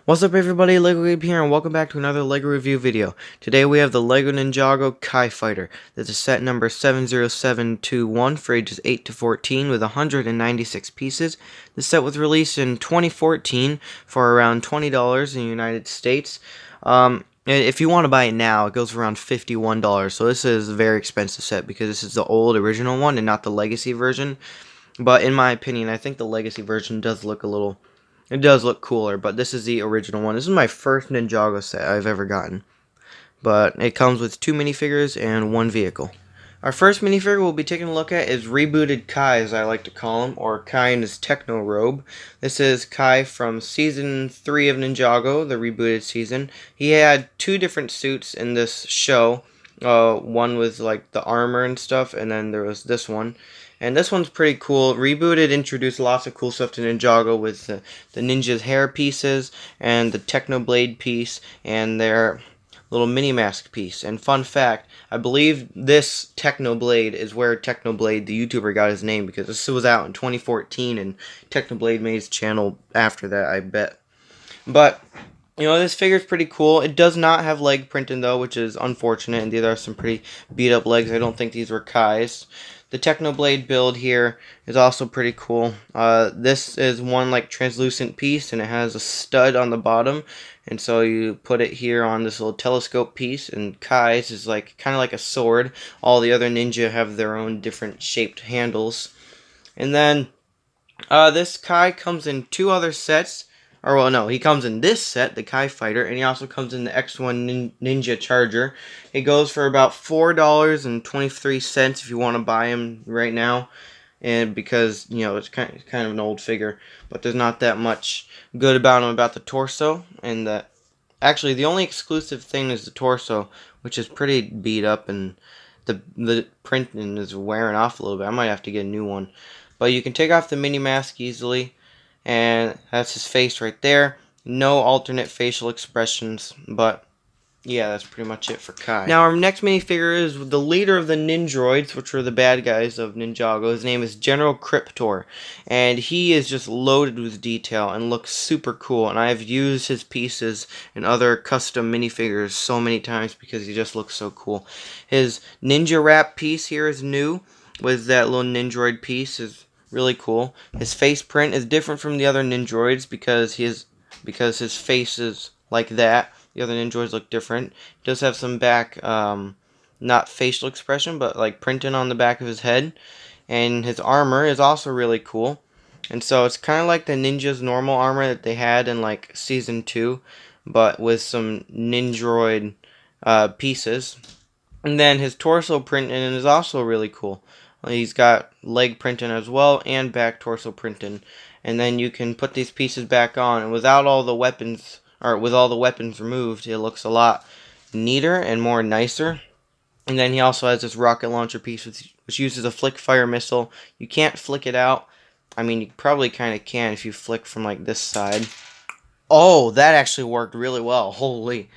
What's up everybody, Lego Gabe here, and welcome back to another LEGO review video. Today we have the LEGO Ninjago Kai Fighter. This is set number 70721 for ages 8 to 14 with 196 pieces. This set was released in 2014 for around $20 in the United States. If you want to buy it now, it goes for around $51. So this is a very expensive set because this is the old original one and not the Legacy version. But in my opinion, I think the Legacy version does look it does look cooler, but this is the original one. This is my first Ninjago set I've ever gotten. But it comes with 2 minifigures and 1 vehicle. Our first minifigure we'll be taking a look at is Rebooted Kai, as I like to call him, or Kai in his techno robe. This is Kai from Season 3 of Ninjago, the rebooted season. He had 2 different suits in this show. One was like the armor and stuff, and then there was this one. And this one's pretty cool. Rebooted introduced lots of cool stuff to Ninjago with the ninja's hair pieces and the Techno Blade piece and their little mini mask piece. And fun fact, I believe this Techno Blade is where Techno Blade, the YouTuber, got his name, because this was out in 2014 and Techno Blade made his channel after that, I bet. But you know, this figure's pretty cool. It does not have leg printing though, which is unfortunate, and these are some pretty beat up legs. I don't think these were Kai's. The Technoblade build here is also pretty cool. This is one like translucent piece, and it has a stud on the bottom, and so you put it here on this little telescope piece. And Kai's is like kind of like a sword. All the other ninja have their own different shaped handles. And then this Kai comes in 2 other sets. Or, well, no, he comes in this set, the Kai Fighter, and he also comes in the X1 Ninja Charger. It goes for about $4.23 if you want to buy him right now, and because, you know, it's kind of an old figure, but there's not that much good about him about the torso, and actually, the only exclusive thing is the torso, which is pretty beat up, and the printing is wearing off a little bit. I might have to get a new one, but you can take off the mini mask easily. And that's his face right there. No alternate facial expressions, but yeah, that's pretty much it for Kai. Now our next minifigure is the leader of the Ninjroids, which were the bad guys of Ninjago. His name is General Cryptor, and he is just loaded with detail and looks super cool. And I have used his pieces in other custom minifigures so many times because he just looks so cool. His Ninja Wrap piece here is new, with that little Ninjroid piece is really cool. His face print is different from the other Ninjroids because his face is like that. The other Ninjroids look different. He does have some back, not facial expression, but like printing on the back of his head. And his armor is also really cool. And so it's kind of like the ninja's normal armor that they had in like Season 2, but with some Ninjroid pieces. And then his torso printing is also really cool. He's got leg printing as well and back torso printing, and then you can put these pieces back on, and without all the weapons, or with all the weapons removed, it looks a lot neater and more nicer. And then he also has this rocket launcher piece which uses a flick fire missile. You can't flick it out. I mean, you probably kind of can if you flick from like this side. Oh, that actually worked really well. Holy.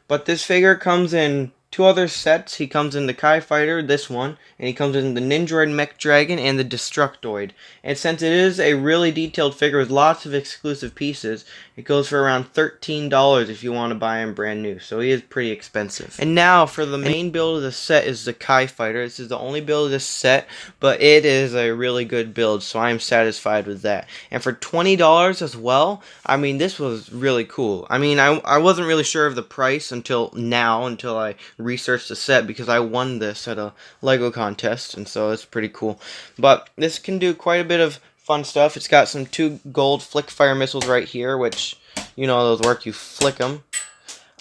But this figure comes in 2 other sets. He comes in the Kai Fighter, this one, and he comes in the Ninjroid Mech Dragon and the Destructoid. And since it is a really detailed figure with lots of exclusive pieces, it goes for around $13 if you want to buy him brand new. So he is pretty expensive. And now for the main build of the set is the Kai Fighter. This is the only build of this set, but it is a really good build, so I'm satisfied with that. And for $20 as well, I mean, this was really cool. I mean, I wasn't really sure of the price until I researched the set, because I won this at a Lego contest, and so it's pretty cool. But this can do quite a bit of fun stuff. It's got some 2 gold flick fire missiles right here, which, you know, those work. You flick them.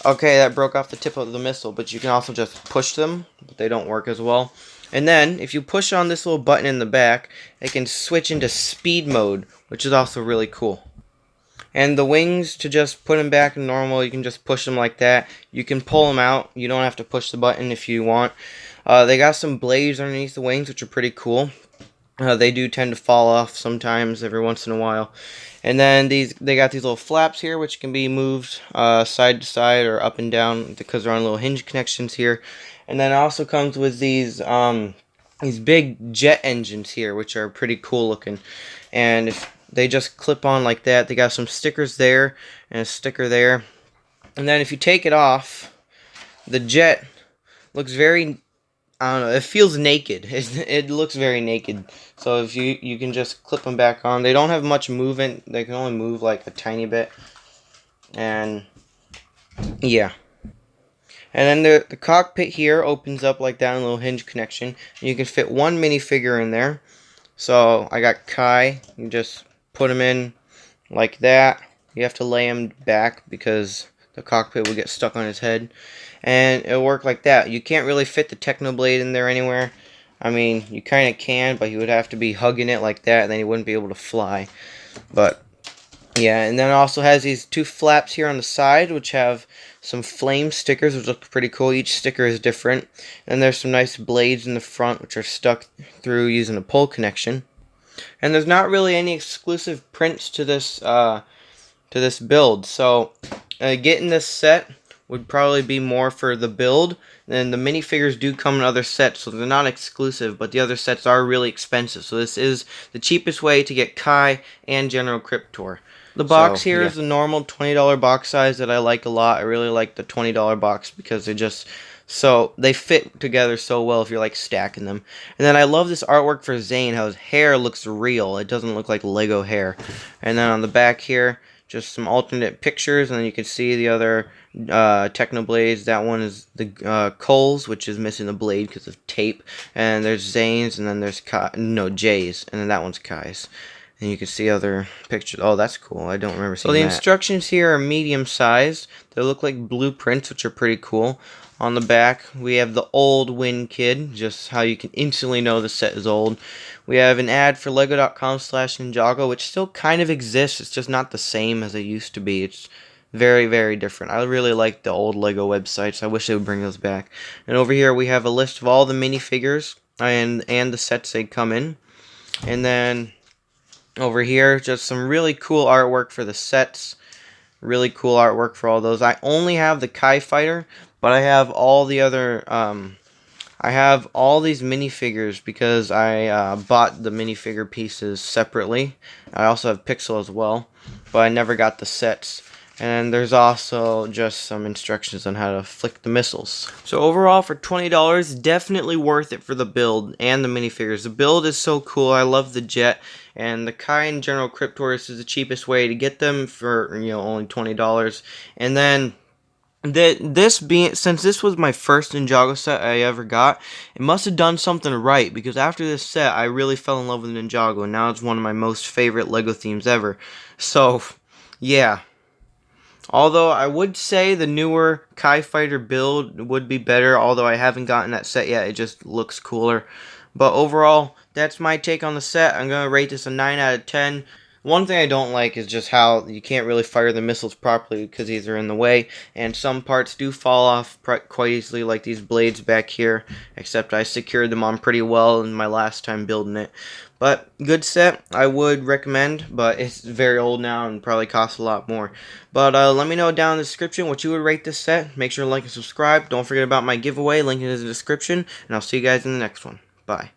Okay, that broke off the tip of the missile, but you can also just push them, but they don't work as well. And then, if you push on this little button in the back, it can switch into speed mode, which is also really cool. And the wings, to just put them back in normal, you can just push them like that. You can pull them out. You don't have to push the button if you want. They got some blades underneath the wings, which are pretty cool. They do tend to fall off sometimes, every once in a while. And then they got these little flaps here, which can be moved side to side or up and down because they're on little hinge connections here. And then it also comes with these big jet engines here, which are pretty cool looking. And if they just clip on like that. They got some stickers there and a sticker there. And then if you take it off, the jet looks very, I don't know, it feels naked. It looks very naked. So if you can just clip them back on. They don't have much movement. They can only move like a tiny bit. And yeah. And then the cockpit here opens up like that, a little hinge connection. And you can fit one minifigure in there. So I got Kai. You just put him in like that. You have to lay him back because the cockpit will get stuck on his head. And it'll work like that. You can't really fit the Technoblade in there anywhere. I mean, you kind of can, but you would have to be hugging it like that, and then you wouldn't be able to fly. But yeah, and then it also has these two flaps here on the side, which have some flame stickers, which look pretty cool. Each sticker is different. And there's some nice blades in the front, which are stuck through using a pull connection. And there's not really any exclusive prints to this build. So getting this set would probably be more for the build. And the minifigures do come in other sets, so they're not exclusive, but the other sets are really expensive. So this is the cheapest way to get Kai and General Cryptor. The box here is the normal $20 box size that I like a lot. I really like the $20 box because they fit together so well if you're like stacking them. And then I love this artwork for Zane, how his hair looks real. It doesn't look like Lego hair. And then on the back here, just some alternate pictures, and then you can see the other Technoblades. That one is the Cole's, which is missing the blade because of tape. And there's Zane's, and then there's Jay's, and then that one's Kai's. And you can see other pictures. Oh, that's cool. I don't remember seeing that. So the instructions here are medium-sized. They look like blueprints, which are pretty cool. On the back, we have the old Win Kid, just how you can instantly know the set is old. We have an ad for lego.com/Ninjago, which still kind of exists. It's just not the same as it used to be. It's very, very different. I really like the old Lego websites. I wish they would bring those back. And over here, we have a list of all the minifigures and the sets they come in. And then over here, just some really cool artwork for the sets. Really cool artwork for all those. I only have the Kai Fighter, but I have all the other, I have all these minifigures because I bought the minifigure pieces separately. I also have Pixel as well, but I never got the sets. And there's also just some instructions on how to flick the missiles. So overall, for $20, definitely worth it for the build and the minifigures. The build is so cool. I love the jet. And the Kai and General Cryptor is the cheapest way to get them for, only $20. And then since this was my first Ninjago set I ever got, it must have done something right, because after this set I really fell in love with Ninjago, and now it's one of my most favorite Lego themes ever. So yeah, although I would say the newer Kai Fighter build would be better, although I haven't gotten that set yet, it just looks cooler. But overall, that's my take on the set. I'm going to rate this a 9 out of 10. One thing I don't like is just how you can't really fire the missiles properly because these are in the way, and some parts do fall off quite easily, like these blades back here, except I secured them on pretty well in my last time building it. But good set, I would recommend, but it's very old now and probably costs a lot more. But let me know down in the description what you would rate this set. Make sure to like and subscribe. Don't forget about my giveaway, link in the description, and I'll see you guys in the next one. Bye.